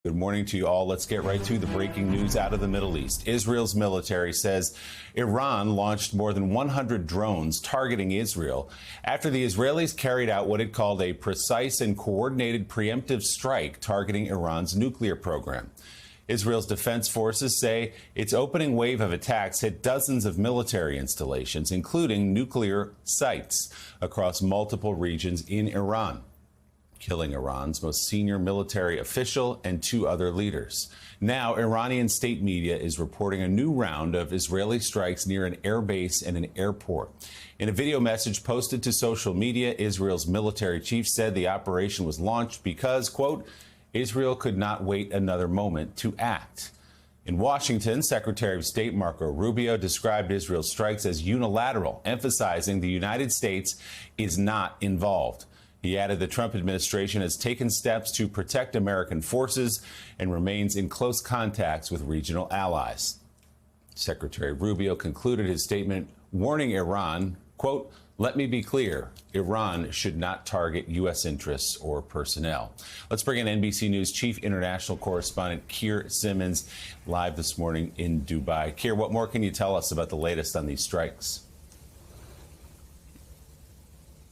Good morning to you all. Let's get right to the breaking news out of the Middle East. Israel's military says Iran launched more than 100 drones targeting Israel after the Israelis carried out what it called a precise and coordinated preemptive strike targeting Iran's nuclear program. Israel's defense forces say its opening wave of attacks hit dozens of military installations, including nuclear sites, across multiple regions in Iran, killing Iran's most senior military official and 2 other leaders. Now, Iranian state media is reporting a new round of Israeli strikes near an airbase and an airport. In a video message posted to social media, Israel's military chief said the operation was launched because, quote, Israel could not wait another moment to act. In Washington, Secretary of State Marco Rubio described Israel's strikes as unilateral, emphasizing the United States is not involved. He added the Trump administration has taken steps to protect American forces and remains in close contacts with regional allies. Secretary Rubio concluded his statement warning Iran, quote, let me be clear, Iran should not target U.S. interests or personnel. Let's bring in NBC News Chief International Correspondent Keir Simmons live this morning in Dubai. Keir, what more can you tell us about the latest on these strikes?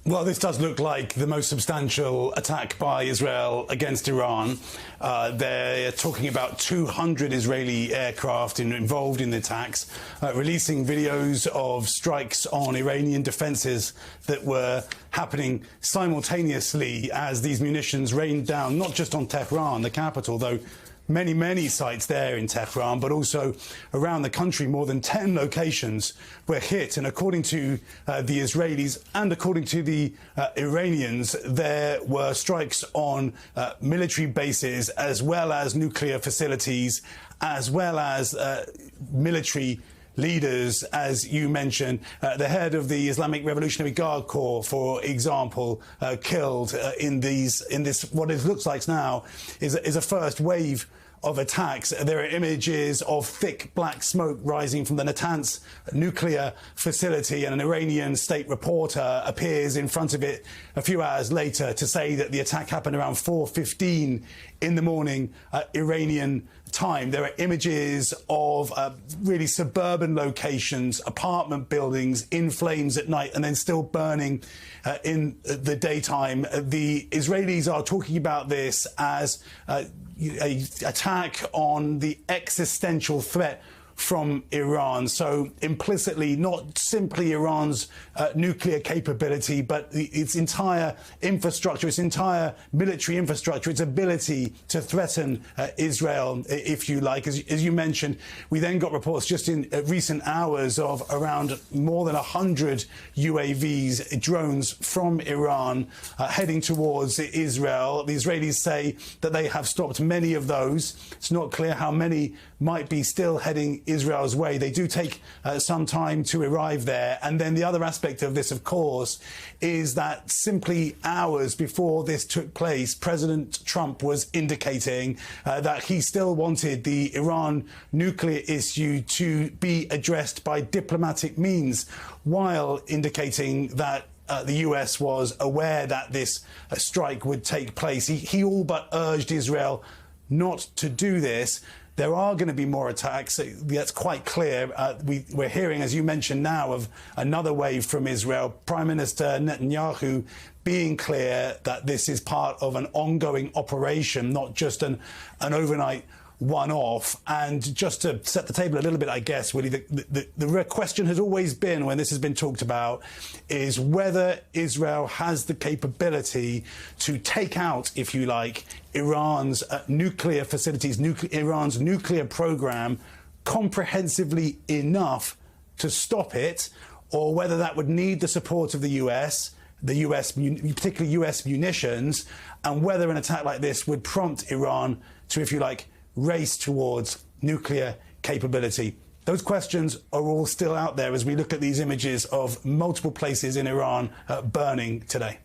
Well, this does look like the most substantial attack by Israel against Iran. They're talking about 200 Israeli aircraft involved in the attacks, releasing videos of strikes on Iranian defenses that were happening simultaneously as these munitions rained down, not just on Tehran, the capital, though many sites there in Tehran, but also around the country. More than 10 locations were hit. And according to the Israelis and according to the Iranians, there were strikes on military bases as well as nuclear facilities, as well as military leaders, as you mentioned. The head of the Islamic Revolutionary Guard Corps, for example, killed in this, what it looks like now is a first wave of attacks. There are images of thick black smoke rising from the Natanz nuclear facility, and an Iranian state reporter appears in front of it a few hours later to say that the attack happened around 4:15 in the morning Iranian time. There are images of really suburban locations, apartment buildings in flames at night and then still burning in the daytime. The Israelis are talking about this as an attack on the existential threat from Iran. So implicitly, not simply Iran's nuclear capability, but its entire infrastructure, its entire military infrastructure, its ability to threaten Israel, if you like. As you mentioned, we then got reports just in recent hours of around more than 100 UAVs, drones from Iran heading towards Israel. The Israelis say that they have stopped many of those. It's not clear how many might be still heading Israel's way. They do take some time to arrive there. And then the other aspect of this, of course, is that simply hours before this took place, President Trump was indicating that he still wanted the Iran nuclear issue to be addressed by diplomatic means, while indicating that the US was aware that this strike would take place. He all but urged Israel not to do this. There are going to be more attacks. That's quite clear. We're hearing, as you mentioned now, of another wave from Israel. Prime Minister Netanyahu being clear that this is part of an ongoing operation, not just an overnight one-off. And just to set the table a little bit, I guess, Willie, the question has always been, when this has been talked about, is whether Israel has the capability to take out, if you like, Iran's nuclear facilities, Iran's nuclear program comprehensively enough to stop it, or whether that would need the support of the US, particularly US munitions, and whether an attack like this would prompt Iran to, if you like, race towards nuclear capability. Those questions are all still out there as we look at these images of multiple places in Iran burning today.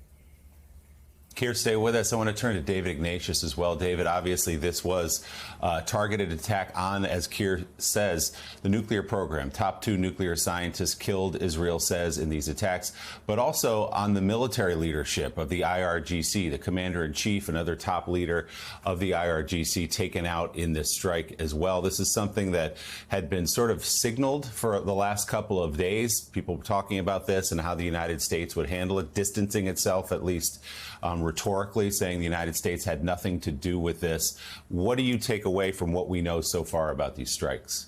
Keir, stay with us. I want to turn to David Ignatius as well. David, obviously this was a targeted attack on, as Keir says, the nuclear program. Top 2 nuclear scientists killed, Israel says, in these attacks, but also on the military leadership of the IRGC, the commander-in-chief, another top leader of the IRGC taken out in this strike as well. This is something that had been sort of signaled for the last couple of days. People were talking about this and how the United States would handle it, distancing itself at least rhetorically, saying the United States had nothing to do with this. What do you take away from what we know so far about these strikes?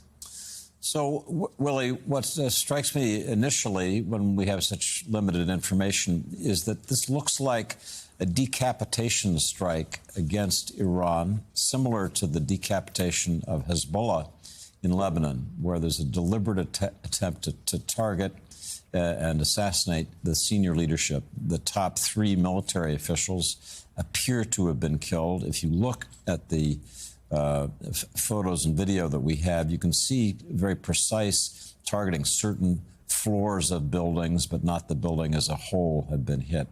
So, Willie, what strikes me initially when we have such limited information is that this looks like a decapitation strike against Iran, similar to the decapitation of Hezbollah in Lebanon, where there's a deliberate attempt to target and assassinate the senior leadership. The top 3 military officials appear to have been killed. If you look at the photos and video that we have, you can see very precise targeting. Certain floors of buildings, but not the building as a whole, have been hit,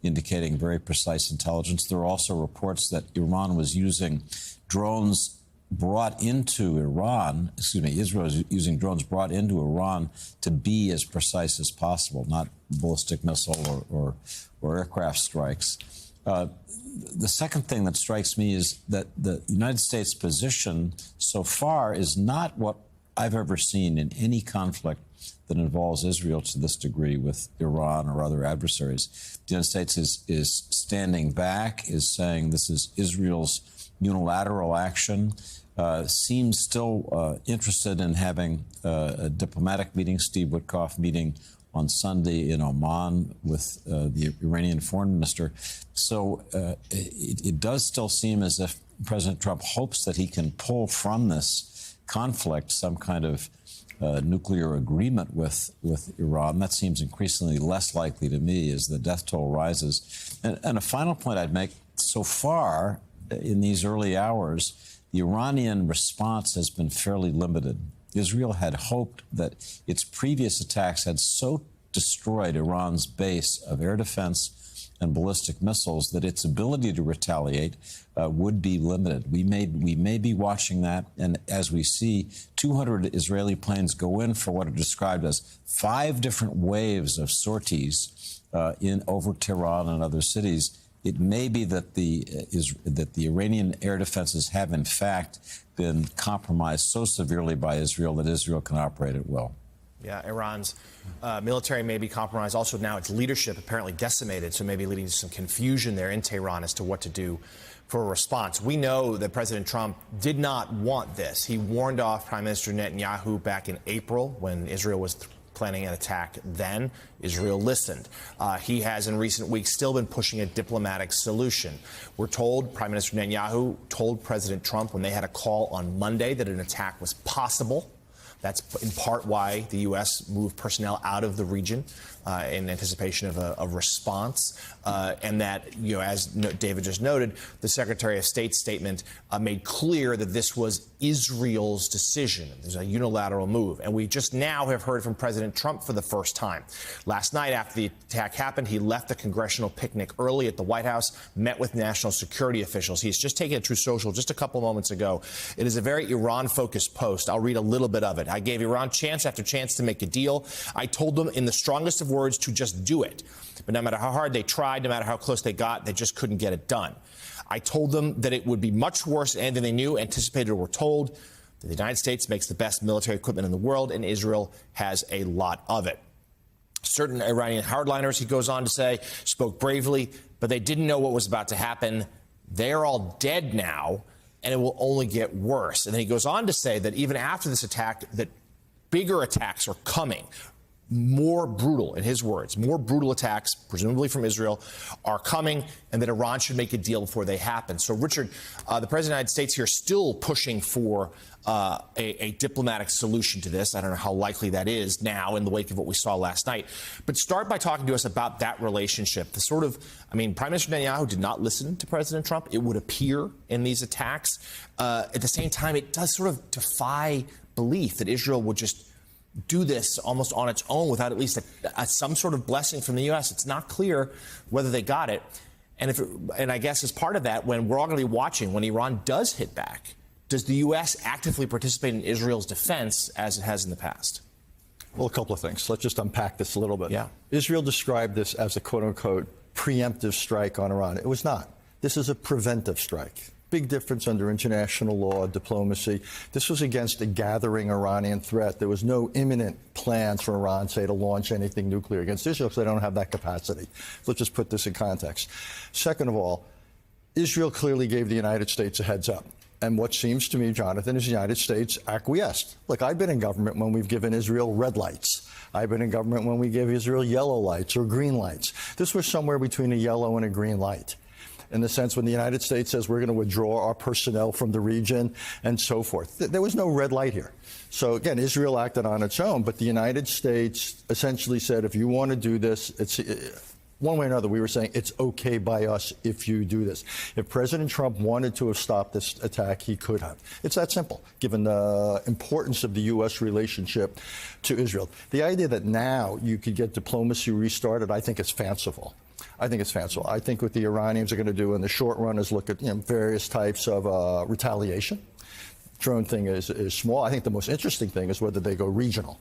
indicating very precise intelligence. There are also reports that Iran was using drones brought into Iran, Israel is using drones brought into Iran to be as precise as possible, not ballistic missile or aircraft strikes. The second thing that strikes me is that the United States position so far is not what I've ever seen in any conflict that involves Israel to this degree with Iran or other adversaries. The United States is standing back, is saying this is Israel's unilateral action, seems still interested in having a diplomatic meeting, Steve Witkoff meeting on Sunday in Oman with the Iranian foreign minister. So it does still seem as if President Trump hopes that he can pull from this conflict some kind of nuclear agreement with Iran. That seems increasingly less likely to me as the death toll rises. And a final point I'd make, so far in these early hours, the Iranian response has been fairly limited. Israel had hoped that its previous attacks had so destroyed Iran's base of air defense and ballistic missiles that its ability to retaliate would be limited. We may be watching that, and as we see 200 Israeli planes go in for what are described as 5 different waves of sorties over Tehran and other cities, it may be that the Iranian air defenses have in fact been compromised so severely by Israel that Israel can operate at will. Yeah, Iran's military may be compromised. Also, now its leadership apparently decimated, so maybe leading to some confusion there in Tehran as to what to do for a response. We know that President Trump did not want this. He warned off Prime Minister Netanyahu back in April when Israel was planning an attack then. Israel listened. He has in recent weeks still been pushing a diplomatic solution. We're told Prime Minister Netanyahu told President Trump when they had a call on Monday that an attack was possible. That's in part why the U.S. moved personnel out of the region in anticipation of a response. And that, as David just noted, the Secretary of State's statement made clear that this was Israel's decision. There's a unilateral move. And we just now have heard from President Trump for the first time. Last night, after the attack happened, he left the congressional picnic early at the White House, met with national security officials. He's just taken it to social just a couple moments ago. It is a very Iran-focused post. I'll read a little bit of it. I gave Iran chance after chance to make a deal. I told them in the strongest of words to just do it. But no matter how hard they tried, no matter how close they got, they just couldn't get it done. I told them that it would be much worse than they knew, anticipated, or were told. That the United States makes the best military equipment in the world, and Israel has a lot of it. Certain Iranian hardliners, he goes on to say, spoke bravely, but they didn't know what was about to happen. They're all dead now, and it will only get worse. And then he goes on to say that even after this attack, that bigger attacks are coming. More brutal, in his words, more brutal attacks, presumably from Israel, are coming, and that Iran should make a deal before they happen. So, Richard, the President of the United States here still pushing for a diplomatic solution to this. I don't know how likely that is now in the wake of what we saw last night. But start by talking to us about that relationship. The sort of, Prime Minister Netanyahu did not listen to President Trump, it would appear, in these attacks. At the same time, it does sort of defy belief that Israel would just do this almost on its own without at least some sort of blessing from the U.S. It's not clear whether they got it. And I guess as part of that, when we're all going to be watching, when Iran does hit back, does the U.S. actively participate in Israel's defense as it has in the past? Well, a couple of things. Let's just unpack this a little bit. Yeah. Israel described this as a quote-unquote preemptive strike on Iran. It was not. This is a preventive strike. Big difference under international law, diplomacy. This was against a gathering Iranian threat. There was no imminent plans for Iran, say, to launch anything nuclear against Israel because they don't have that capacity. Let's just put this in context. Second of all, Israel clearly gave the United States a heads up. And what seems to me, Jonathan, is the United States acquiesced. Look, I've been in government when we've given Israel red lights. I've been in government when we gave Israel yellow lights or green lights. This was somewhere between a yellow and a green light, in the sense when the United States says we're going to withdraw our personnel from the region and so forth. There was no red light here. So, again, Israel acted on its own, but the United States essentially said, if you want to do this, it's one way or another, we were saying it's okay by us if you do this. If President Trump wanted to have stopped this attack, he could have. It's that simple, given the importance of the U.S. relationship to Israel. The idea that now you could get diplomacy restarted, I think is fanciful. I think it's fanciful. I think what the Iranians are going to do in the short run is look at various types of retaliation. Drone thing is small. I think the most interesting thing is whether they go regional,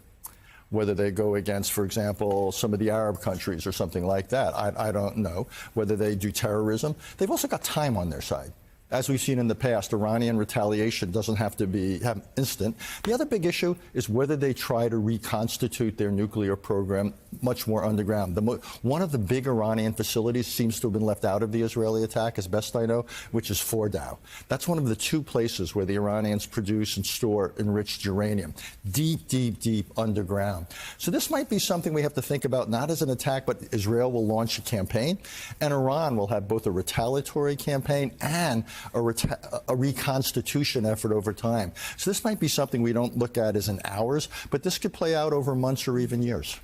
whether they go against, for example, some of the Arab countries or something like that. I don't know. Whether they do terrorism. They've also got time on their side. As we've seen in the past, Iranian retaliation doesn't have to have instant. The other big issue is whether they try to reconstitute their nuclear program much more underground. One of the big Iranian facilities seems to have been left out of the Israeli attack, as best I know, which is Fordow. That's one of the two places where the Iranians produce and store enriched uranium, deep, deep, deep underground. So this might be something we have to think about, not as an attack, but Israel will launch a campaign, and Iran will have both a retaliatory campaign and a reconstitution effort over time. So this might be something we don't look at as in hours, but this could play out over months or even years.